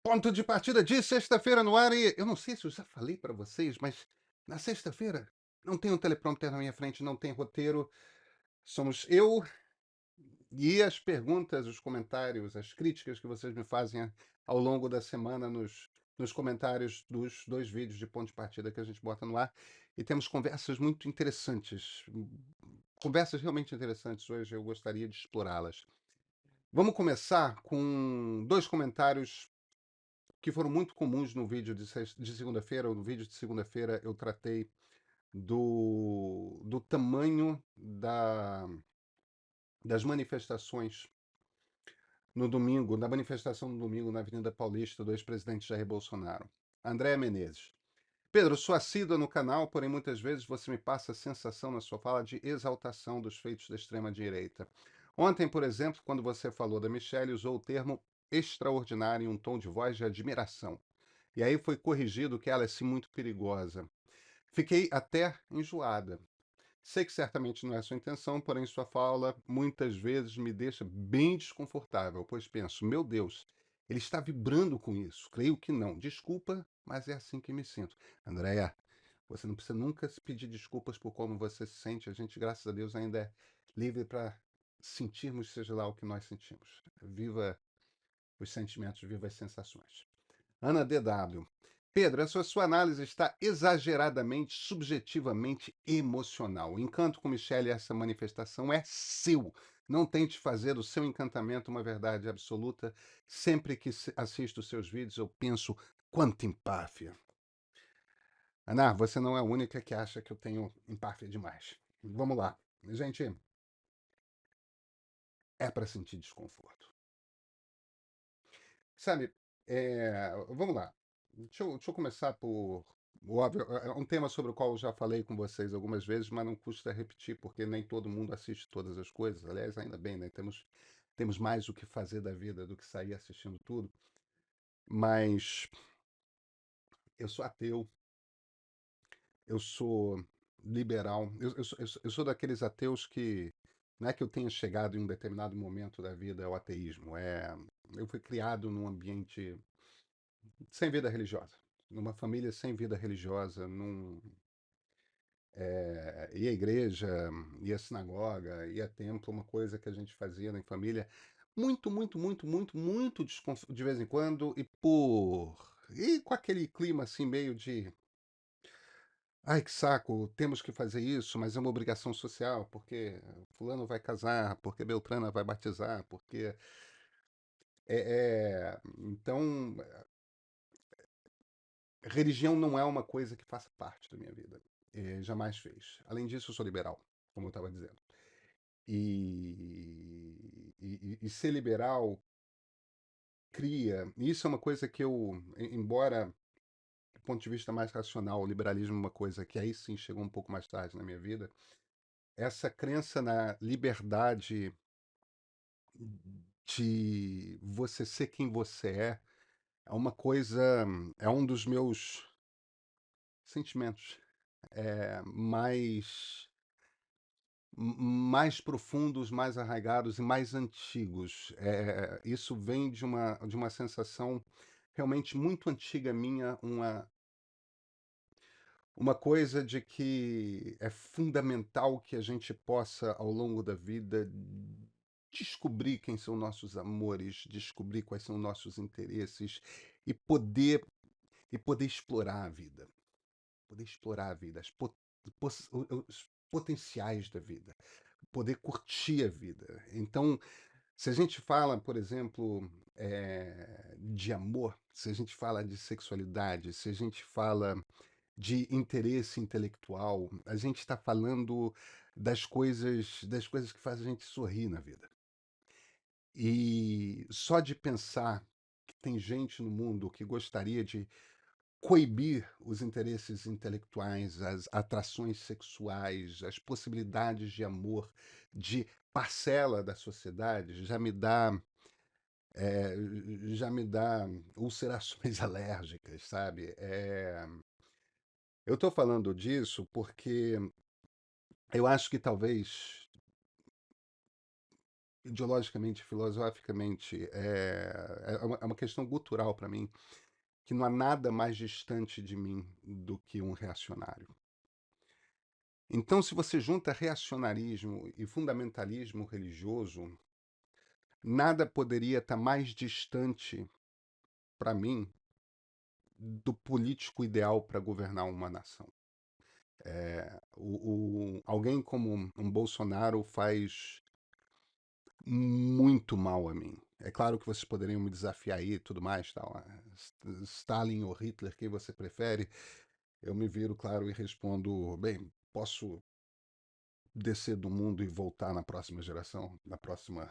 Ponto de partida de sexta-feira no ar e eu não sei se eu já falei para vocês, mas na sexta-feira não tem um teleprompter na minha frente, não tem roteiro, somos eu e as perguntas, os comentários, as críticas que vocês me fazem ao longo da semana nos comentários dos 2 vídeos de ponto de partida que a gente bota no ar. E temos conversas muito interessantes, conversas realmente interessantes hoje, eu gostaria de explorá-las. Vamos começar com 2 comentários que foram muito comuns no vídeo de segunda-feira. No vídeo de segunda-feira eu tratei do tamanho das manifestações no domingo, da manifestação no domingo na Avenida Paulista do ex-presidente Jair Bolsonaro. Andréa Menezes. Pedro, sou assídua no canal, porém muitas vezes você me passa a sensação na sua fala de exaltação dos feitos da extrema-direita. Ontem, por exemplo, quando você falou da Michelle, usou o termo extraordinário em um tom de voz de admiração. E aí foi corrigido que ela é sim muito perigosa. Fiquei até enjoada. Sei que certamente não é a sua intenção, porém sua fala muitas vezes me deixa bem desconfortável, pois penso, meu Deus, ele está vibrando com isso. Creio que não. Desculpa, mas é assim que me sinto. Andréa, você não precisa nunca se pedir desculpas por como você se sente. A gente, graças a Deus, ainda é livre para sentirmos, seja lá o que nós sentimos. Viva os sentimentos, viva as sensações. Ana DW. Pedro, essa sua análise está exageradamente, subjetivamente emocional. O encanto com Michelle, essa manifestação é seu. Não tente fazer do seu encantamento uma verdade absoluta. Sempre que assisto os seus vídeos, eu penso, quanta empáfia. Ana, você não é a única que acha que eu tenho empáfia demais. Vamos lá. Gente, é para sentir desconforto. Sabe, vamos lá. Deixa eu começar por o óbvio. É um tema sobre o qual eu já falei com vocês algumas vezes, mas não custa repetir, porque nem todo mundo assiste todas as coisas. Aliás, ainda bem, né? Temos mais o que fazer da vida do que sair assistindo tudo. Mas eu sou ateu, eu sou liberal, eu sou daqueles ateus que não é que eu tenha chegado em um determinado momento da vida ao ateísmo. Eu fui criado num ambiente sem vida religiosa, numa família sem vida religiosa, ia à igreja, ia à sinagoga, ia a templo, uma coisa que a gente fazia na família, muito, muito, muito, muito, muito de vez em quando, e com aquele clima assim meio de, ai que saco, temos que fazer isso, mas é uma obrigação social, porque fulano vai casar, porque Beltrana vai batizar, porque então religião não é uma coisa que faça parte da minha vida. Jamais fez. Além disso, eu sou liberal, como eu estava dizendo. E ser liberal cria. E isso é uma coisa que eu, embora do ponto de vista mais racional, o liberalismo é uma coisa que aí sim chegou um pouco mais tarde na minha vida. Essa crença na liberdade de você ser quem você é uma coisa, é um dos meus sentimentos mais profundos, mais arraigados e mais antigos. Isso vem de uma sensação realmente muito antiga minha, uma coisa de que é fundamental que a gente possa, ao longo da vida, descobrir quem são nossos amores, descobrir quais são nossos interesses e poder explorar a vida. Poder explorar a vida, os potenciais da vida, poder curtir a vida. Então, se a gente fala, por exemplo, de amor, se a gente fala de sexualidade, se a gente fala de interesse intelectual, a gente está falando das coisas que fazem a gente sorrir na vida. E só de pensar que tem gente no mundo que gostaria de coibir os interesses intelectuais, as atrações sexuais, as possibilidades de amor de parcela da sociedade, eh, já me dá ulcerações alérgicas, sabe? Eu estou falando disso porque eu acho que talvez ideologicamente, filosoficamente, é uma questão cultural para mim, que não há nada mais distante de mim do que um reacionário. Então, se você junta reacionarismo e fundamentalismo religioso, nada poderia estar mais distante, para mim, do político ideal para governar uma nação. Alguém como um Bolsonaro faz muito mal a mim. É claro que vocês poderiam me desafiar aí e tudo mais, tal. Stalin ou Hitler, quem você prefere? Eu me viro, claro, e respondo: bem, posso descer do mundo e voltar na próxima geração, na próxima.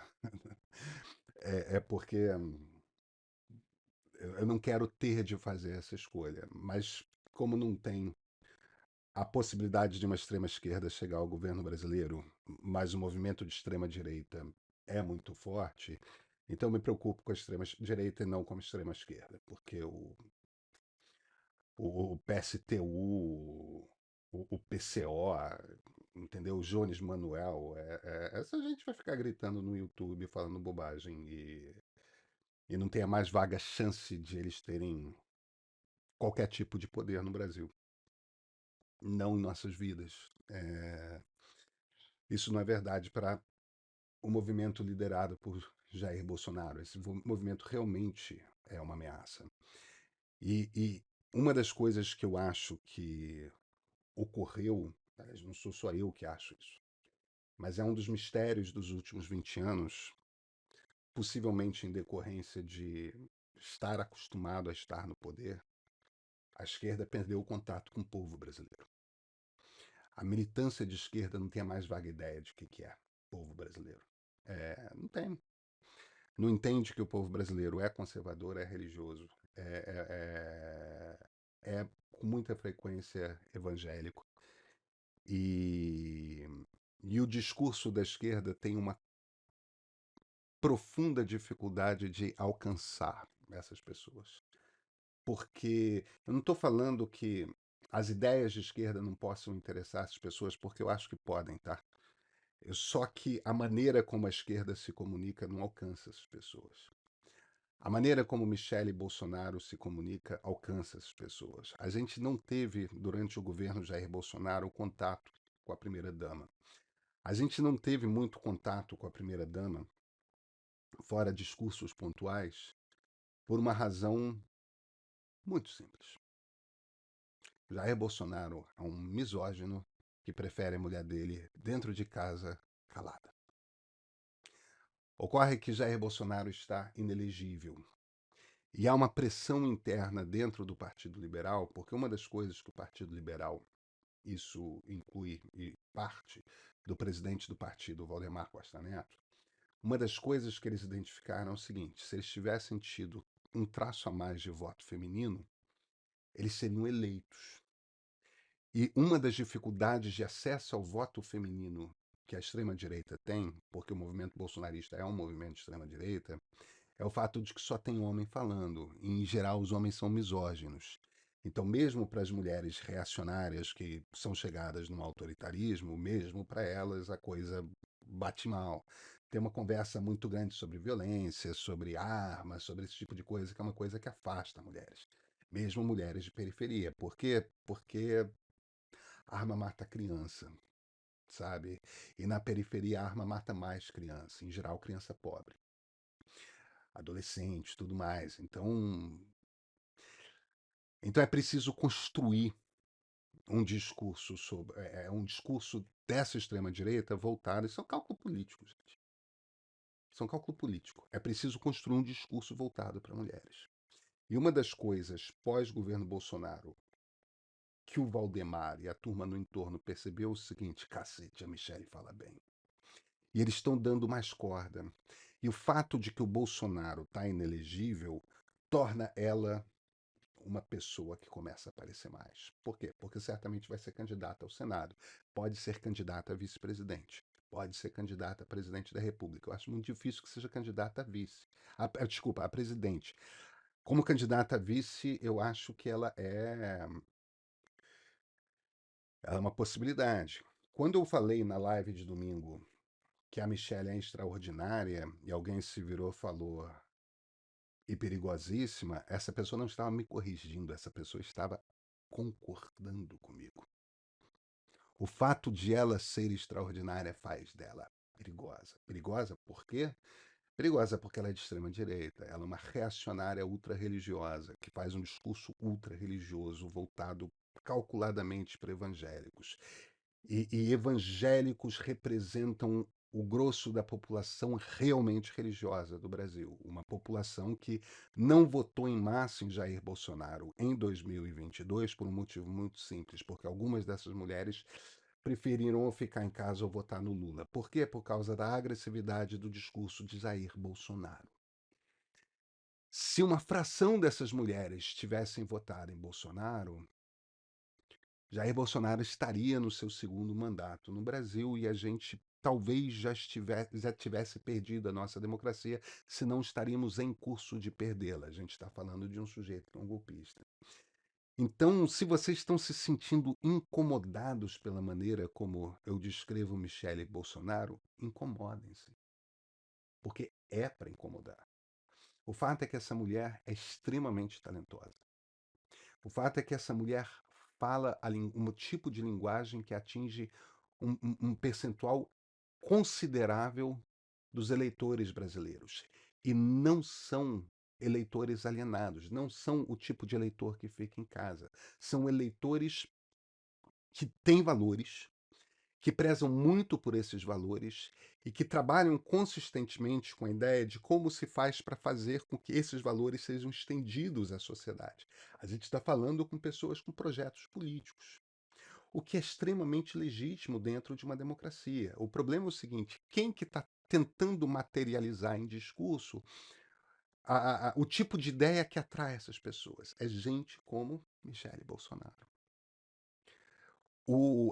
É porque eu não quero ter de fazer essa escolha, mas como não tem a possibilidade de uma extrema-esquerda chegar ao governo brasileiro, mas o movimento de extrema-direita é muito forte, então eu me preocupo com a extrema-direita e não com a extrema-esquerda, porque o PSTU, o PCO, entendeu? O Jones Manuel, essa gente vai ficar gritando no YouTube, falando bobagem, e não tem a mais vaga chance de eles terem qualquer tipo de poder no Brasil, não em nossas vidas. Isso não é verdade para o movimento liderado por Jair Bolsonaro. Esse movimento realmente é uma ameaça. E uma das coisas que eu acho que ocorreu, aliás, não sou só eu que acho isso, mas é um dos mistérios dos últimos 20 anos, possivelmente em decorrência de estar acostumado a estar no poder, a esquerda perdeu o contato com o povo brasileiro. A militância de esquerda não tem a mais vaga ideia de o que é povo brasileiro. Não tem. Não entende que o povo brasileiro é conservador, é religioso, é com muita frequência evangélico. E, e o discurso da esquerda tem uma profunda dificuldade de alcançar essas pessoas. Porque eu não estou falando que as ideias de esquerda não possam interessar as pessoas, porque eu acho que podem, tá? Só que a maneira como a esquerda se comunica não alcança essas pessoas. A maneira como Michele Bolsonaro se comunica alcança essas pessoas. A gente não teve, durante o governo Jair Bolsonaro, contato com a primeira-dama. A gente não teve muito contato com a primeira-dama, fora discursos pontuais, por uma razão muito simples. Jair Bolsonaro é um misógino que prefere a mulher dele dentro de casa calada. Ocorre que Jair Bolsonaro está inelegível. E há uma pressão interna dentro do Partido Liberal, porque uma das coisas que o Partido Liberal, isso inclui e parte do presidente do partido, Valdemar Costa Neto, uma das coisas que eles identificaram é o seguinte: se eles tivessem tido um traço a mais de voto feminino, eles seriam eleitos. E uma das dificuldades de acesso ao voto feminino que a extrema-direita tem, porque o movimento bolsonarista é um movimento de extrema-direita, é o fato de que só tem homem falando. E, em geral, os homens são misóginos. Então, mesmo para as mulheres reacionárias que são chegadas no autoritarismo, mesmo para elas a coisa bate mal. Tem uma conversa muito grande sobre violência, sobre armas, sobre esse tipo de coisa, que é uma coisa que afasta mulheres. Mesmo mulheres de periferia. Por quê? Porque a arma mata criança, sabe? E na periferia a arma mata mais criança, em geral criança pobre, adolescentes, tudo mais. Então é preciso construir um discurso sobre um discurso dessa extrema direita voltado. Isso é um cálculo político, gente. Isso é um cálculo político. É preciso construir um discurso voltado para mulheres. E uma das coisas pós-governo Bolsonaro que o Valdemar e a turma no entorno percebeu é o seguinte: cacete, a Michelle fala bem. E eles estão dando mais corda. E o fato de que o Bolsonaro está inelegível torna ela uma pessoa que começa a aparecer mais. Por quê? Porque certamente vai ser candidata ao Senado. Pode ser candidata a vice-presidente. Pode ser candidata a presidente da República. Eu acho muito difícil que seja candidata a vice. Desculpa, a presidente. Como candidata a vice, eu acho que ela é uma possibilidade. Quando eu falei na live de domingo que a Michelle é extraordinária e alguém se virou e falou e perigosíssima, essa pessoa não estava me corrigindo, essa pessoa estava concordando comigo. O fato de ela ser extraordinária faz dela perigosa. Perigosa por quê? Perigosa porque ela é de extrema direita, ela é uma reacionária ultra-religiosa, que faz um discurso ultra-religioso voltado calculadamente para evangélicos. E evangélicos representam o grosso da população realmente religiosa do Brasil. Uma população que não votou em massa em Jair Bolsonaro em 2022 por um motivo muito simples, porque algumas dessas mulheres preferiram ficar em casa ou votar no Lula. Por quê? Por causa da agressividade do discurso de Jair Bolsonaro. Se uma fração dessas mulheres tivessem votado em Bolsonaro, Jair Bolsonaro estaria no seu segundo mandato no Brasil e a gente talvez já tivesse perdido a nossa democracia, se não estaríamos em curso de perdê-la. A gente está falando de um sujeito que é um golpista. Então, se vocês estão se sentindo incomodados pela maneira como eu descrevo Michele Bolsonaro, incomodem-se, porque é para incomodar. O fato é que essa mulher é extremamente talentosa. O fato é que essa mulher fala um tipo de linguagem que atinge um percentual considerável dos eleitores brasileiros. E não são eleitores alienados, não são o tipo de eleitor que fica em casa. São eleitores que têm valores, que prezam muito por esses valores e que trabalham consistentemente com a ideia de como se faz para fazer com que esses valores sejam estendidos à sociedade. A gente está falando com pessoas com projetos políticos, o que é extremamente legítimo dentro de uma democracia. O problema é o seguinte: quem que está tentando materializar em discurso o tipo de ideia que atrai essas pessoas? É gente como Michele Bolsonaro.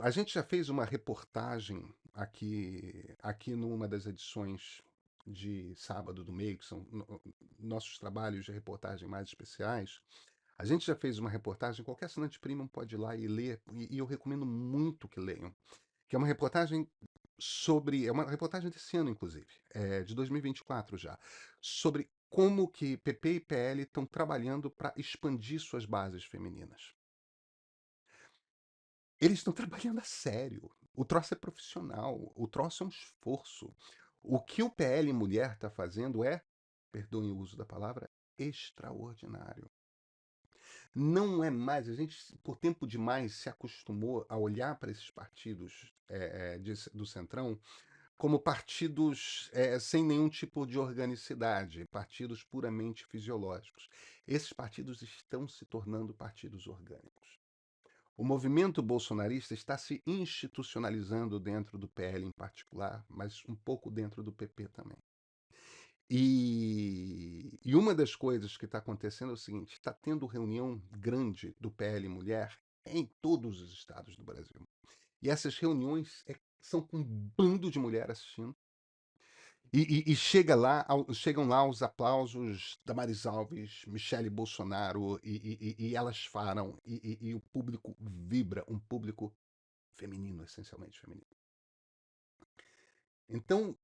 A gente já fez uma reportagem aqui numa das edições de sábado do meio, que são nossos trabalhos de reportagem mais especiais. A gente já fez uma reportagem, qualquer assinante premium pode ir lá e ler, e eu recomendo muito que leiam, que é uma reportagem é uma reportagem desse ano, inclusive, de 2024 já, sobre como que PP e PL estão trabalhando para expandir suas bases femininas. Eles estão trabalhando a sério. O troço é profissional, o troço é um esforço. O que o PL Mulher está fazendo é, perdoem o uso da palavra, extraordinário. Não é mais, a gente por tempo demais se acostumou a olhar para esses partidos do Centrão como partidos sem nenhum tipo de organicidade, partidos puramente fisiológicos. Esses partidos estão se tornando partidos orgânicos. O movimento bolsonarista está se institucionalizando dentro do PL em particular, mas um pouco dentro do PP também. E uma das coisas que está acontecendo é o seguinte: está tendo reunião grande do PL Mulher em todos os estados do Brasil. E essas reuniões são com um bando de mulher assistindo. E chegam lá os aplausos da Maris Alves, Michele Bolsonaro, e elas falam, e o público vibra, um público feminino, essencialmente feminino. Então,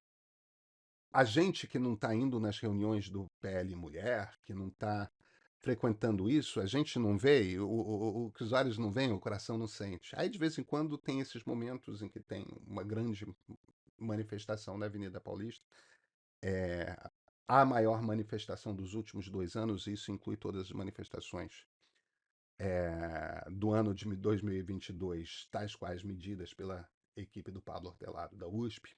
a gente que não está indo nas reuniões do PL Mulher, que não está frequentando isso, a gente não vê, o que os olhos não veem, o coração não sente. Aí, de vez em quando, tem esses momentos em que tem uma grande manifestação na Avenida Paulista. É a maior manifestação dos últimos 2 anos, e isso inclui todas as manifestações do ano de 2022, tais quais medidas pela equipe do Pablo Hortelado da USP.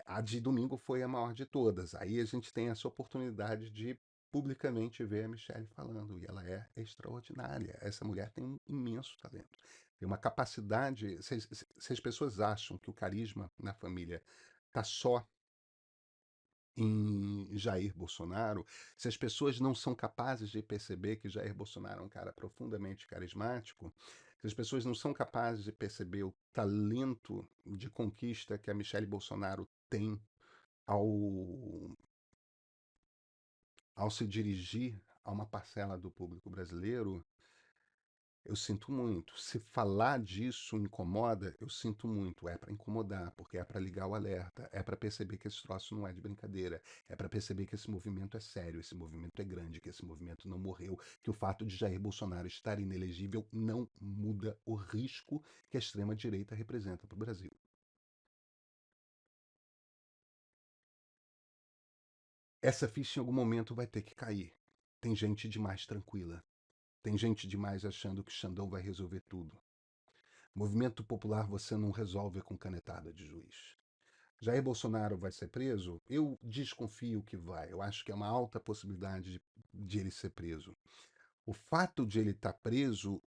A de domingo foi a maior de todas. Aí a gente tem essa oportunidade de publicamente ver a Michelle falando, e ela é extraordinária. Essa mulher tem um imenso talento. Tem uma capacidade. Se as pessoas acham que o carisma na família está só em Jair Bolsonaro, se as pessoas não são capazes de perceber que Jair Bolsonaro é um cara profundamente carismático, se as pessoas não são capazes de perceber o talento de conquista que a Michelle Bolsonaro tem ao, ao se dirigir a uma parcela do público brasileiro, Eu sinto muito. Se falar disso incomoda, eu sinto muito. É para incomodar, porque é para ligar o alerta, é para perceber que esse troço não é de brincadeira, é para perceber que esse movimento é sério, esse movimento é grande, que esse movimento não morreu, que o fato de Jair Bolsonaro estar inelegível não muda o risco que a extrema-direita representa para o Brasil. Essa ficha em algum momento vai ter que cair. Tem gente demais tranquila. Tem gente demais achando que Xandão vai resolver tudo. Movimento popular você não resolve com canetada de juiz. Jair Bolsonaro vai ser preso? Eu desconfio que vai. Eu acho que é uma alta possibilidade de ele ser preso. O fato de ele estar preso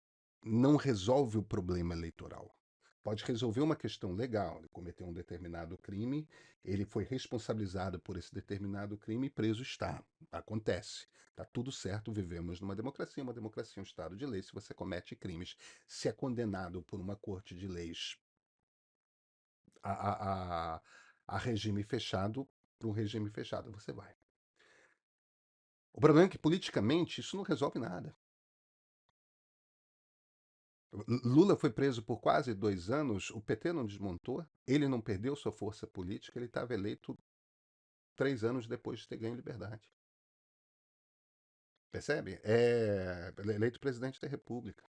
não resolve o problema eleitoral. Pode resolver uma questão legal. Ele cometeu um determinado crime, ele foi responsabilizado por esse determinado crime e preso está. Acontece. Está tudo certo, vivemos numa democracia. Uma democracia é um Estado de lei. Se você comete crimes, se é condenado por uma corte de leis a, a, a, a regime fechado, para um regime fechado você vai. O problema é que politicamente isso não resolve nada. Lula foi preso por quase 2 anos, o PT não desmontou, ele não perdeu sua força política, ele estava eleito 3 anos depois de ter ganho liberdade. Percebe? É eleito presidente da República.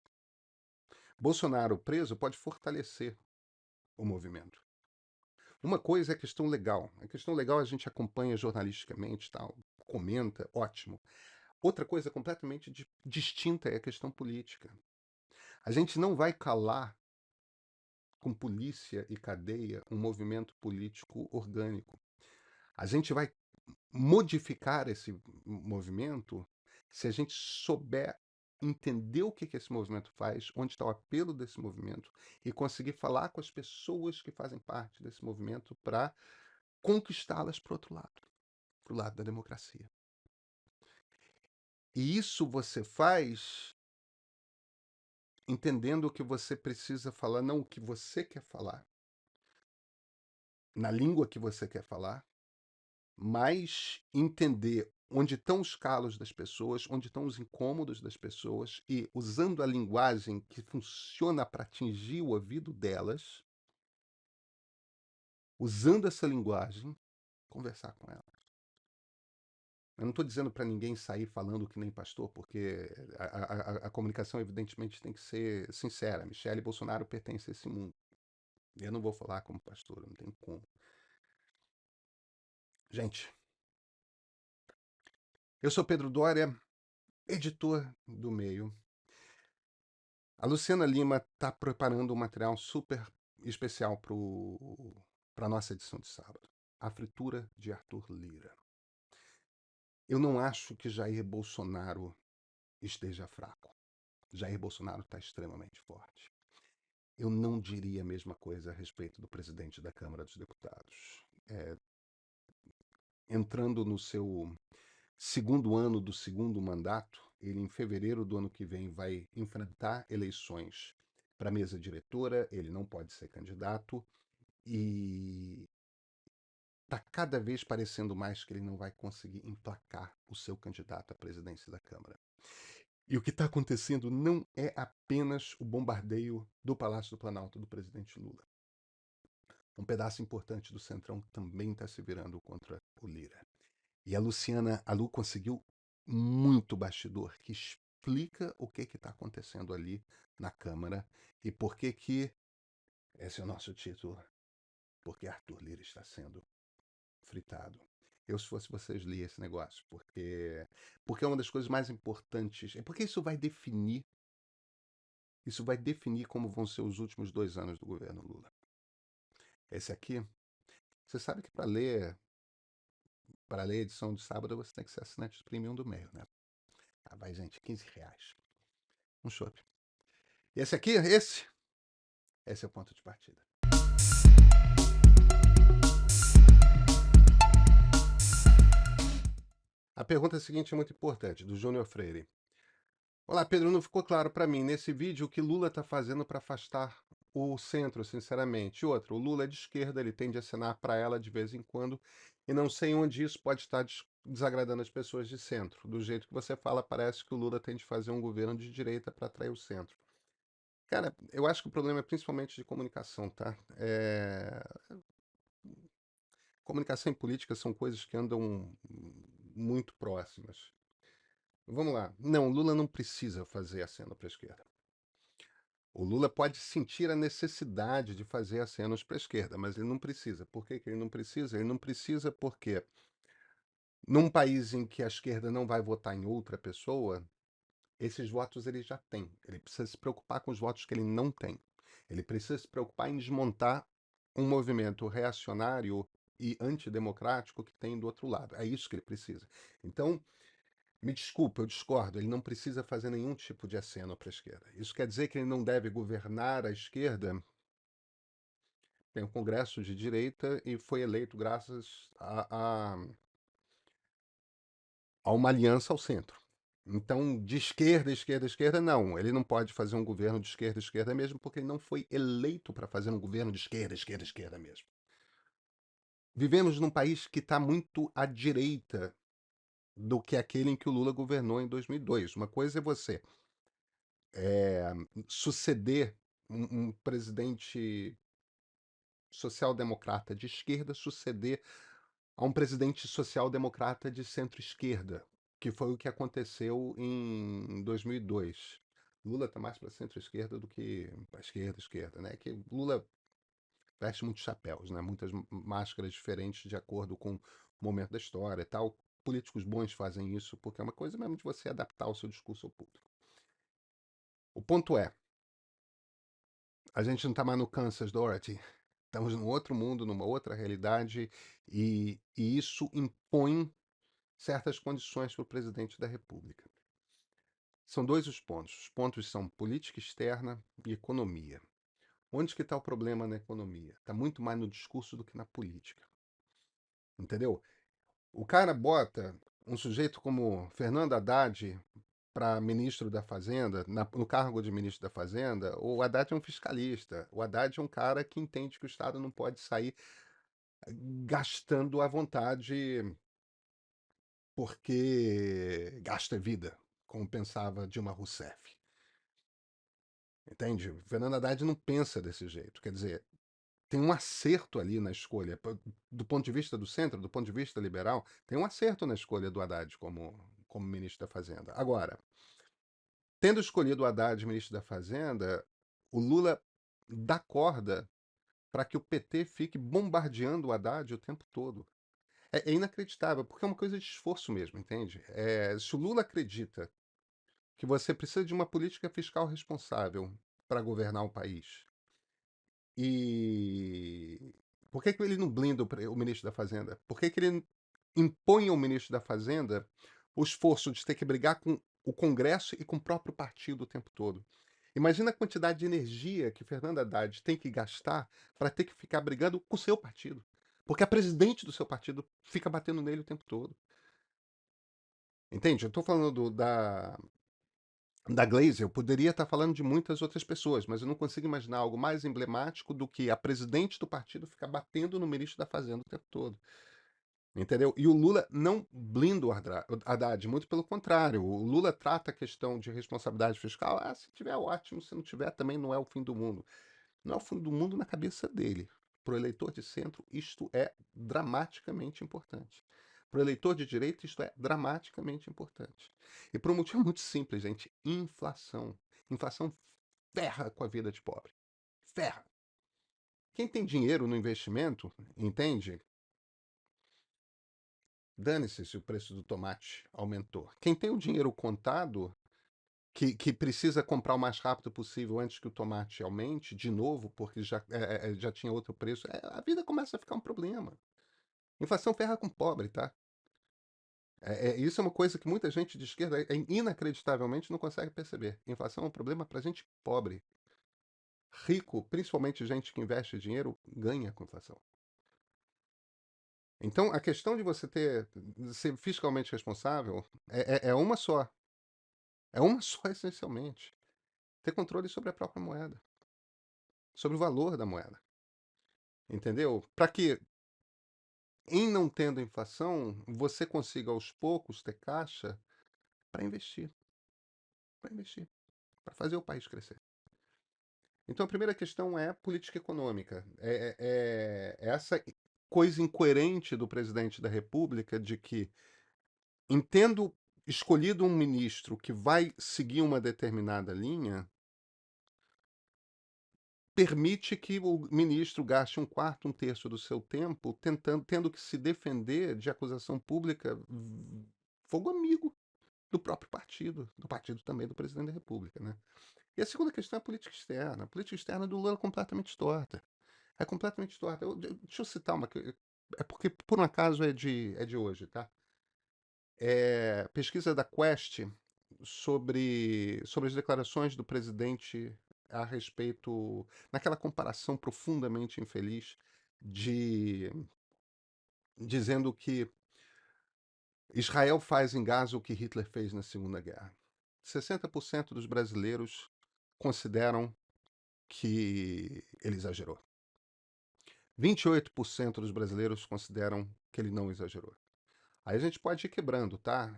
Bolsonaro preso pode fortalecer o movimento. Uma coisa é a questão legal. A questão legal a gente acompanha jornalisticamente, tal, comenta, ótimo. Outra coisa completamente distinta é a questão política. A gente não vai calar com polícia e cadeia um movimento político orgânico. A gente vai modificar esse movimento se a gente souber entender o que esse movimento faz, onde está o apelo desse movimento e conseguir falar com as pessoas que fazem parte desse movimento para conquistá-las para o lado da democracia. E isso você faz entendendo o que você precisa falar, não o que você quer falar, na língua que você quer falar, mas entender onde estão os calos das pessoas, onde estão os incômodos das pessoas e, usando a linguagem que funciona para atingir o ouvido delas, usando essa linguagem, conversar com elas. Eu não estou dizendo para ninguém sair falando que nem pastor, porque a comunicação, evidentemente, tem que ser sincera. Michele Bolsonaro pertence a esse mundo. Eu não vou falar como pastor, não tem como. Gente, eu sou Pedro Doria, editor do Meio. A Luciana Lima está preparando um material super especial para a nossa edição de sábado. A fritura de Arthur Lira. Eu não acho que Jair Bolsonaro esteja fraco. Jair Bolsonaro está extremamente forte. Eu não diria a mesma coisa a respeito do presidente da Câmara dos Deputados. Entrando no seu segundo ano do segundo mandato, ele em fevereiro do ano que vem vai enfrentar eleições para a mesa diretora, ele não pode ser candidato e está cada vez parecendo mais que ele não vai conseguir emplacar o seu candidato à presidência da Câmara. E o que está acontecendo não é apenas o bombardeio do Palácio do Planalto do presidente Lula. Um pedaço importante do Centrão também está se virando contra o Lira. E a Luciana, a Lu conseguiu muito bastidor que explica o que está acontecendo ali na Câmara e por que esse é o nosso título, porque Arthur Lira está sendo fritado. Eu, se fosse vocês, li esse negócio, porque é uma das coisas mais importantes, é porque isso vai definir como vão ser os últimos 2 anos do governo Lula. Esse aqui, você sabe que para ler a edição de sábado, você tem que ser assinante do Premium do Meio, né? Ah, vai, gente, R$ 15. Um chopp. E esse aqui, esse é o ponto de partida. A pergunta seguinte é muito importante, do Júnior Freire. Olá, Pedro, não ficou claro para mim nesse vídeo o que Lula está fazendo para afastar o centro, sinceramente. Outra, o Lula é de esquerda, ele tende a acenar para ela de vez em quando, e não sei onde isso pode estar desagradando as pessoas de centro. Do jeito que você fala, parece que o Lula tem de fazer um governo de direita para atrair o centro. Cara, eu acho que o problema é principalmente de comunicação, tá? Comunicação e política são coisas que andam muito próximas. Vamos lá. Não, o Lula não precisa fazer aceno para a esquerda. O Lula pode sentir a necessidade de fazer acenos para a esquerda, mas ele não precisa. Por que que ele não precisa? Ele não precisa porque, num país em que a esquerda não vai votar em outra pessoa, esses votos ele já tem. Ele precisa se preocupar com os votos que ele não tem. Ele precisa se preocupar em desmontar um movimento reacionário e antidemocrático que tem do outro lado. É isso que ele precisa. Então, me desculpa, eu discordo. Ele não precisa fazer nenhum tipo de aceno para a esquerda. Isso quer dizer que ele não deve governar a esquerda? Tem um Congresso de direita e foi eleito graças a uma aliança ao centro. Então, de esquerda, esquerda, esquerda, não. Ele não pode fazer um governo de esquerda, esquerda mesmo, porque ele não foi eleito para fazer um governo de esquerda, esquerda, esquerda mesmo. Vivemos num país que está muito à direita do que aquele em que o Lula governou em 2002. Uma coisa é você suceder um presidente social-democrata de esquerda, suceder a um presidente social-democrata de centro-esquerda, que foi o que aconteceu em 2002. Lula está mais para centro-esquerda do que para esquerda, né? Que Lula veste muitos chapéus, né? Muitas máscaras diferentes de acordo com o momento da história e tal. Políticos bons fazem isso porque é uma coisa mesmo de você adaptar o seu discurso ao público. O ponto é, a gente não está mais no Kansas, Dorothy. Estamos num outro mundo, numa outra realidade, e isso impõe certas condições para o presidente da República. São dois os pontos. Os pontos são política externa e economia. Onde que está o problema na economia? Está muito mais no discurso do que na política. Entendeu? O cara bota um sujeito como Fernando Haddad para ministro da Fazenda, no cargo de ministro da Fazenda. O Haddad é um fiscalista. O Haddad é um cara que entende que o Estado não pode sair gastando à vontade porque gasta vida, como pensava Dilma Rousseff. Entende? Fernando Haddad não pensa desse jeito. Quer dizer, tem um acerto ali na escolha. Do ponto de vista do centro, do ponto de vista liberal, tem um acerto na escolha do Haddad como ministro da Fazenda. Agora, tendo escolhido o Haddad ministro da Fazenda, o Lula dá corda para que o PT fique bombardeando o Haddad o tempo todo. É inacreditável, porque é uma coisa de esforço mesmo, entende? Se o Lula acredita que você precisa de uma política fiscal responsável para governar o país, e por que que ele não blinda o ministro da Fazenda? Por que que ele impõe ao ministro da Fazenda o esforço de ter que brigar com o Congresso e com o próprio partido o tempo todo? Imagina a quantidade de energia que Fernando Haddad tem que gastar para ter que ficar brigando com o seu partido. Porque a presidente do seu partido fica batendo nele o tempo todo. Entende? Eu estou falando da Glaze, eu poderia estar falando de muitas outras pessoas, mas eu não consigo imaginar algo mais emblemático do que a presidente do partido ficar batendo no ministro da Fazenda o tempo todo. Entendeu? E o Lula não blinda o Haddad, muito pelo contrário. O Lula trata a questão de responsabilidade fiscal. Se tiver, ótimo. Se não tiver, também não é o fim do mundo. Não é o fim do mundo na cabeça dele. Para o eleitor de centro, isto é dramaticamente importante. Para o eleitor de direita, isto é dramaticamente importante. E por um motivo muito simples, gente: inflação. Inflação ferra com a vida de pobre. Ferra. Quem tem dinheiro no investimento, entende? Dane-se se o preço do tomate aumentou. Quem tem o dinheiro contado, que precisa comprar o mais rápido possível antes que o tomate aumente de novo, porque já tinha outro preço, a vida começa a ficar um problema. Inflação ferra com pobre, tá? Isso é uma coisa que muita gente de esquerda inacreditavelmente não consegue perceber. Inflação é um problema para gente pobre. Rico, principalmente gente que investe dinheiro, ganha com inflação. Então, a questão de você ser fiscalmente responsável é uma só. É uma só, essencialmente. Ter controle sobre a própria moeda. Sobre o valor da moeda. Entendeu? Para que, em não tendo inflação, você consiga aos poucos ter caixa para investir. Para investir. Para fazer o país crescer. Então, a primeira questão é política econômica. É essa coisa incoerente do presidente da República de que, entendo escolhido um ministro que vai seguir uma determinada linha, permite que o ministro gaste um quarto, um terço do seu tempo tendo que se defender de acusação pública fogo amigo do próprio partido, do partido também do presidente da República, né? E a segunda questão é a política externa. A política externa do Lula é completamente torta. É completamente torta. Deixa eu citar uma. É porque, por um acaso, é de hoje, tá? É pesquisa da Quest sobre as declarações do presidente a respeito. Naquela comparação profundamente infeliz de dizendo que Israel faz em Gaza o que Hitler fez na Segunda Guerra. 60% dos brasileiros consideram que ele exagerou. 28% dos brasileiros consideram que ele não exagerou. Aí a gente pode ir quebrando, tá?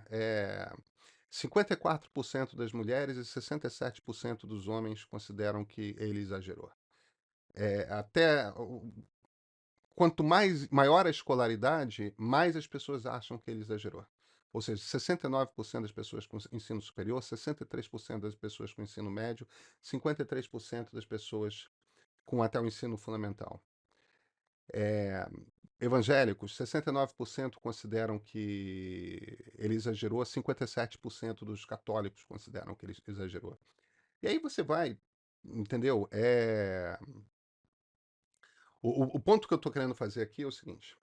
54% das mulheres e 67% dos homens consideram que ele exagerou. Até quanto maior a escolaridade, mais as pessoas acham que ele exagerou. Ou seja, 69% das pessoas com ensino superior, 63% das pessoas com ensino médio, 53% das pessoas com até o ensino fundamental. Evangélicos, 69% consideram que ele exagerou, 57% dos católicos consideram que ele exagerou. E aí você vai, entendeu? O ponto que eu estou querendo fazer aqui é o seguinte: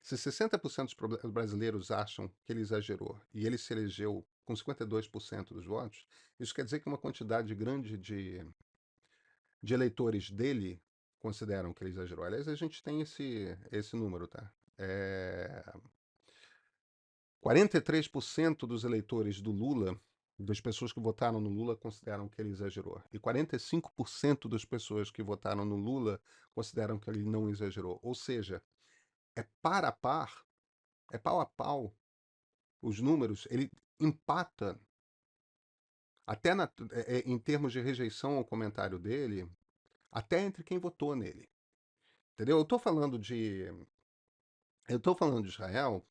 se 60% dos brasileiros acham que ele exagerou e ele se elegeu com 52% dos votos, isso quer dizer que uma quantidade grande de eleitores dele consideram que ele exagerou. Aliás, a gente tem esse número, tá? 43% dos eleitores do Lula, das pessoas que votaram no Lula, consideram que ele exagerou. E 45% das pessoas que votaram no Lula consideram que ele não exagerou. Ou seja, é par a par, é pau a pau os números, ele empata, até em termos de rejeição ao comentário dele, até entre quem votou nele. Entendeu? Eu estou falando de Israel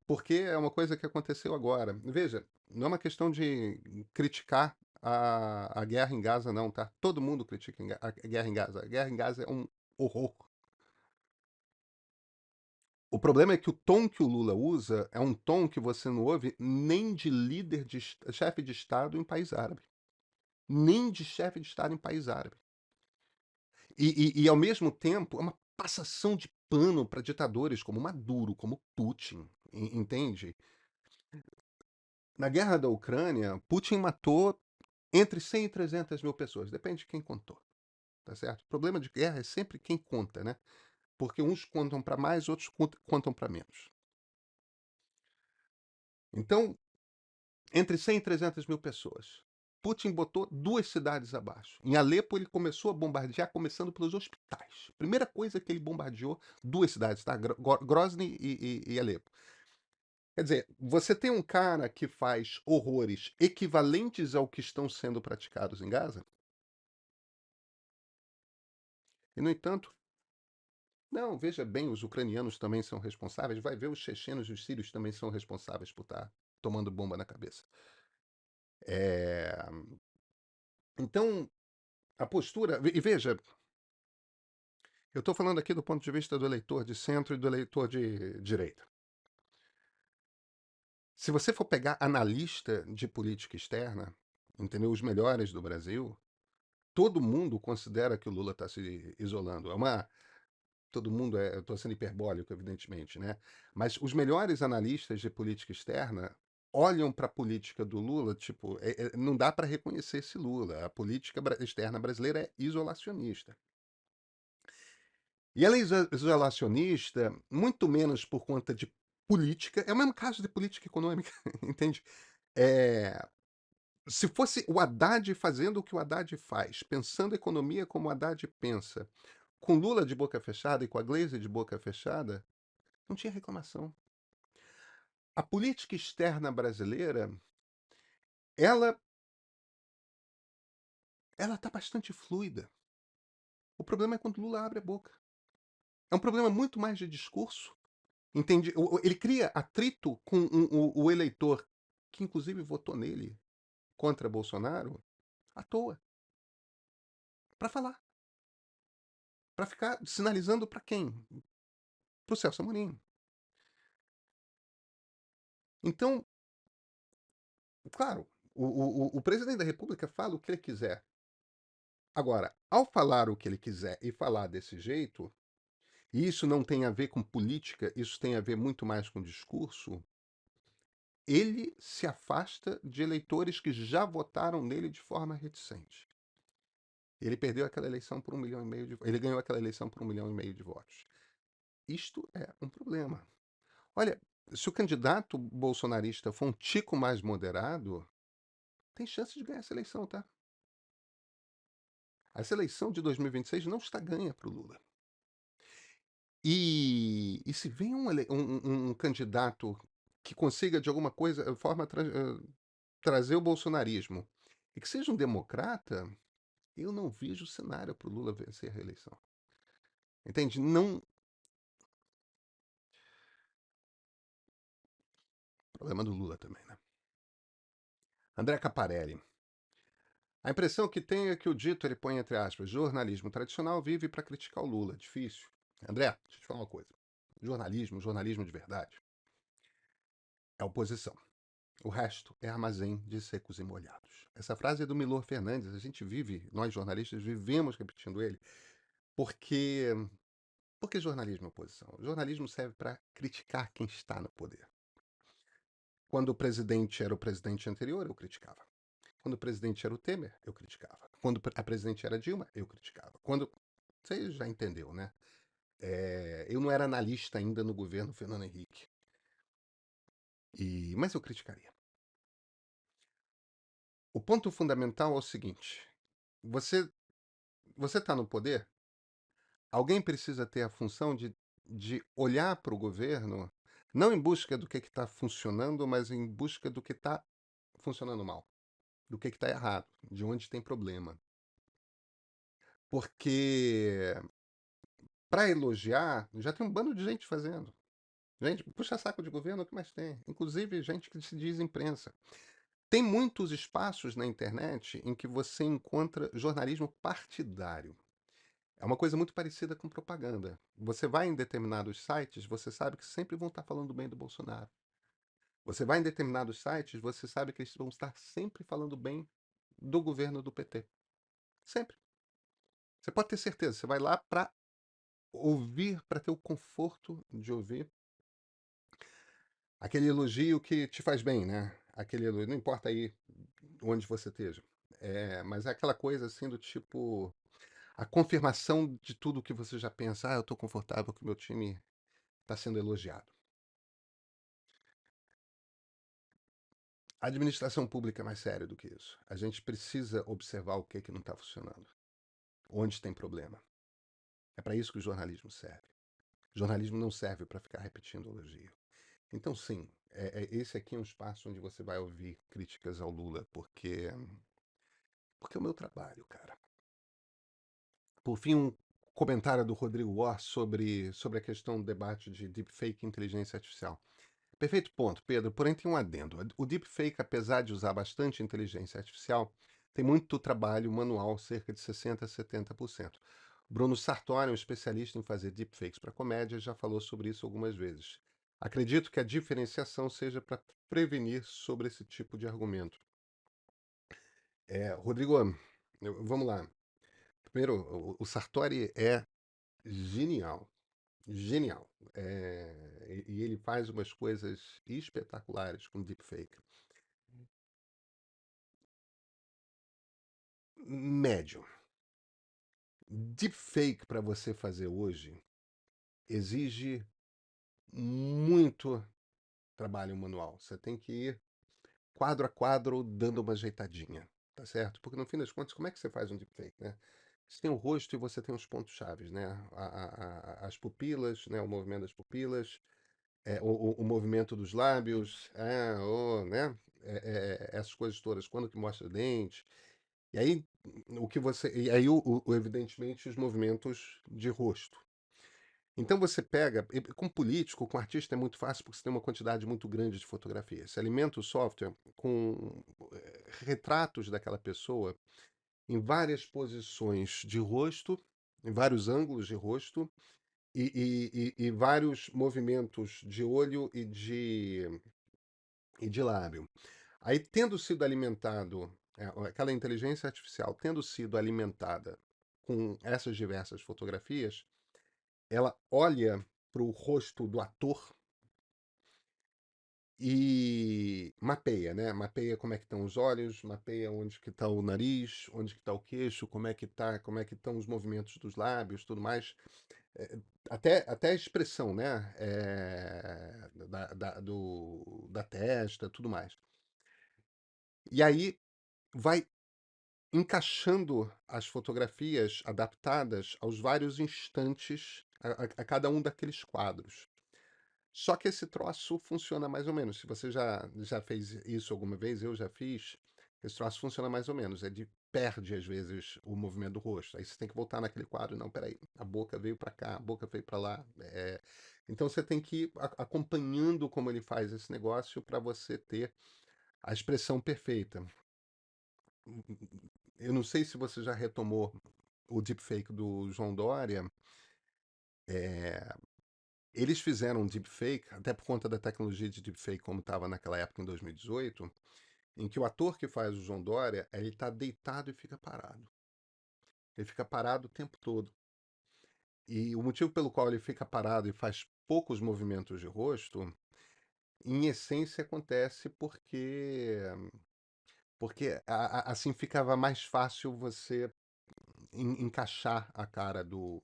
porque é uma coisa que aconteceu agora. Veja, não é uma questão de criticar a guerra em Gaza, não, tá? Todo mundo critica a guerra em Gaza. A guerra em Gaza é um horror. O problema é que o tom que o Lula usa é um tom que você não ouve nem de líder de chefe de Estado em país árabe. Nem de chefe de Estado em país árabe. E, ao mesmo tempo, é uma passação de pano para ditadores como Maduro, como Putin, entende? Na guerra da Ucrânia, Putin matou entre 100 e 300 mil pessoas, depende de quem contou, tá certo? O problema de guerra é sempre quem conta, né? Porque uns contam para mais, outros contam para menos. Então, entre 100 e 300 mil pessoas. Putin botou duas cidades abaixo. Em Alepo, ele começou a bombardear, começando pelos hospitais. Primeira coisa que ele bombardeou, duas cidades, tá? Grozny e Alepo. Quer dizer, você tem um cara que faz horrores equivalentes ao que estão sendo praticados em Gaza, e, no entanto, não, veja bem, os ucranianos também são responsáveis. Vai ver, os chechenos e os sírios também são responsáveis por estar tomando bomba na cabeça. É... Então, a postura. E veja, eu estou falando aqui do ponto de vista do eleitor de centro e do eleitor de direita. Se você for pegar analista de política externa, entendeu? Os melhores do Brasil, todo mundo considera que o Lula está se isolando. Todo mundo eu estou sendo hiperbólico, evidentemente, né? Mas os melhores analistas de política externa olham para a política do Lula, tipo, não dá para reconhecer esse Lula. A política externa brasileira é isolacionista. E ela é isolacionista muito menos por conta de política, é o mesmo caso de política econômica, entende? É, se fosse o Haddad fazendo o que o Haddad faz, pensando a economia como o Haddad pensa, com Lula de boca fechada e com a Gleisi de boca fechada, não tinha reclamação. A política externa brasileira, ela ela está bastante fluida. O problema é quando Lula abre a boca. É um problema muito mais de discurso. Entende? Ele cria atrito com o eleitor, que inclusive votou nele contra Bolsonaro, à toa. Para falar. Para ficar sinalizando para quem? Para o Celso Amorim. Então, claro, o presidente da República fala o que ele quiser. Agora, ao falar o que ele quiser e falar desse jeito, e isso não tem a ver com política, isso tem a ver muito mais com discurso, ele se afasta de eleitores que já votaram nele de forma reticente. Ele perdeu aquela eleição por 1,5 milhão de ele ganhou aquela eleição por 1,5 milhão de votos. Isto é um problema. Olha, se o candidato bolsonarista for um tico mais moderado, tem chance de ganhar essa eleição, tá? Essa eleição de 2026 não está ganha para o Lula. E se vem um candidato que consiga, de alguma forma, trazer o bolsonarismo e que seja um democrata, eu não vejo cenário para o Lula vencer a reeleição. Entende? Não. Problema do Lula também, né? André Caparelli. A impressão que tenho é que o dito, ele põe entre aspas, jornalismo tradicional vive para criticar o Lula. Difícil. André, deixa eu te falar uma coisa. Jornalismo de verdade, é oposição. O resto é armazém de secos e molhados. Essa frase é do Milor Fernandes. A gente vive, nós jornalistas, vivemos repetindo ele, porque porque jornalismo é oposição. O jornalismo serve para criticar quem está no poder. Quando o presidente era o presidente anterior, eu criticava. Quando o presidente era o Temer, eu criticava. Quando a presidente era Dilma, eu criticava. Quando. Você já entendeu, né? Eu não era analista ainda no governo Fernando Henrique. Mas eu criticaria. O ponto fundamental é o seguinte: você você está no poder, alguém precisa ter a função de olhar para o governo, não em busca do que está funcionando, mas em busca do que está funcionando mal, do que está errado, de onde tem problema. Porque para elogiar, já tem um bando de gente fazendo. Gente, puxa saco de governo, é o que mais tem? Inclusive gente que se diz imprensa. Tem muitos espaços na internet em que você encontra jornalismo partidário. É uma coisa muito parecida com propaganda. Você vai em determinados sites, você sabe que sempre vão estar falando bem do Bolsonaro. Você vai em determinados sites, você sabe que eles vão estar sempre falando bem do governo do PT. Sempre. Você pode ter certeza. Você vai lá para ouvir, para ter o conforto de ouvir aquele elogio que te faz bem, né? Aquele elogio, não importa aí onde você esteja. Mas é aquela coisa assim do tipo, a confirmação de tudo que você já pensa. Eu estou confortável que o meu time está sendo elogiado. A administração pública é mais séria do que isso. A gente precisa observar o que não está funcionando, onde tem problema. É para isso que o jornalismo serve. O jornalismo não serve para ficar repetindo elogio. Então, sim, esse aqui é um espaço onde você vai ouvir críticas ao Lula, porque é o meu trabalho, cara. Por fim, um comentário do Rodrigo War sobre a questão do debate de deepfake e inteligência artificial. Perfeito ponto, Pedro, porém tem um adendo. O deepfake, apesar de usar bastante inteligência artificial, tem muito trabalho manual, cerca de 60% a 70%. Bruno Sartori, um especialista em fazer deepfakes para comédia, já falou sobre isso algumas vezes. Acredito que a diferenciação seja para prevenir sobre esse tipo de argumento. Rodrigo, vamos lá. Primeiro, o Sartori é genial. Genial. E ele faz umas coisas espetaculares com deepfake. Médio. Deepfake para você fazer hoje exige muito trabalho manual. Você tem que ir quadro a quadro dando uma ajeitadinha, tá certo? Porque no fim das contas, como é que você faz um deepfake, né? Você tem o rosto e você tem os pontos chaves, né? As pupilas, né? O movimento das pupilas, o movimento dos lábios, né? Essas coisas todas, quando que mostra dente. E aí, evidentemente, os movimentos de rosto. Então você pega, com político, com artista é muito fácil porque você tem uma quantidade muito grande de fotografias. Você alimenta o software com retratos daquela pessoa em várias posições de rosto, em vários ângulos de rosto e vários movimentos de olho e de lábio. Aí, tendo sido alimentado, aquela inteligência artificial tendo sido alimentada com essas diversas fotografias, ela olha para o rosto do ator e mapeia, né? Mapeia como é que estão os olhos, mapeia onde que está o nariz, onde que está o queixo, como é que estão os movimentos dos lábios, tudo mais. É, até a expressão, né? Da testa, tudo mais. E aí vai encaixando as fotografias adaptadas aos vários instantes a cada um daqueles quadros. Só que esse troço funciona mais ou menos. Se você já fez isso alguma vez, eu já fiz, esse troço funciona mais ou menos. Ele perde, às vezes, o movimento do rosto. Aí você tem que voltar naquele quadro. Não, peraí, a boca veio para cá, a boca veio para lá. Então você tem que ir acompanhando como ele faz esse negócio para você ter a expressão perfeita. Eu não sei se você já retomou o deepfake do João Dória. Eles fizeram um deepfake, até por conta da tecnologia de deepfake como estava naquela época, em 2018, em que o ator que faz o João Dória, ele está deitado e fica parado. Ele fica parado o tempo todo. E o motivo pelo qual ele fica parado e faz poucos movimentos de rosto, em essência acontece porque assim ficava mais fácil você encaixar a cara do.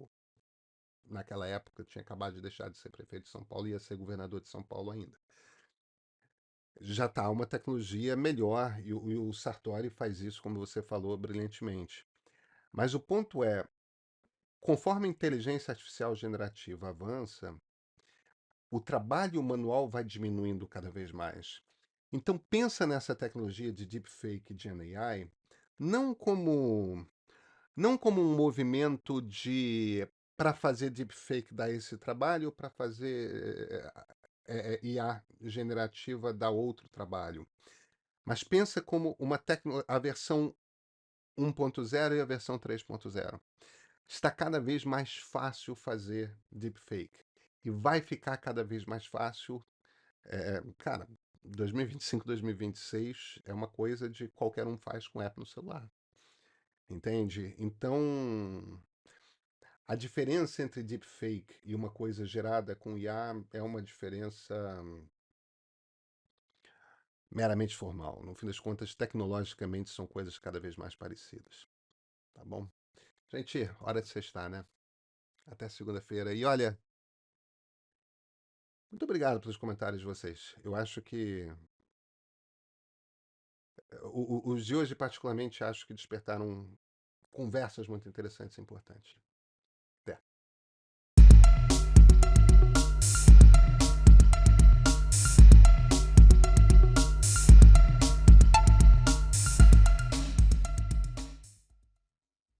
Naquela época, tinha acabado de deixar de ser prefeito de São Paulo e ia ser governador de São Paulo ainda. Já está uma tecnologia melhor e o Sartori faz isso, como você falou, brilhantemente. Mas o ponto é, conforme a inteligência artificial generativa avança, o trabalho manual vai diminuindo cada vez mais. Então pensa nessa tecnologia de deepfake de AI não como não como um movimento de para fazer deepfake dar esse trabalho, para fazer IA generativa dar outro trabalho. Mas pensa como a versão 1.0 e a versão 3.0. Está cada vez mais fácil fazer deepfake. E vai ficar cada vez mais fácil. Cara, 2025, 2026 é uma coisa de qualquer um faz com app no celular. Entende? Então, a diferença entre deepfake e uma coisa gerada com IA é uma diferença meramente formal. No fim das contas, tecnologicamente são coisas cada vez mais parecidas. Tá bom? Gente, hora de sextar, né? Até segunda-feira. E olha, muito obrigado pelos comentários de vocês. Eu acho que os de hoje, particularmente, acho que despertaram conversas muito interessantes e importantes.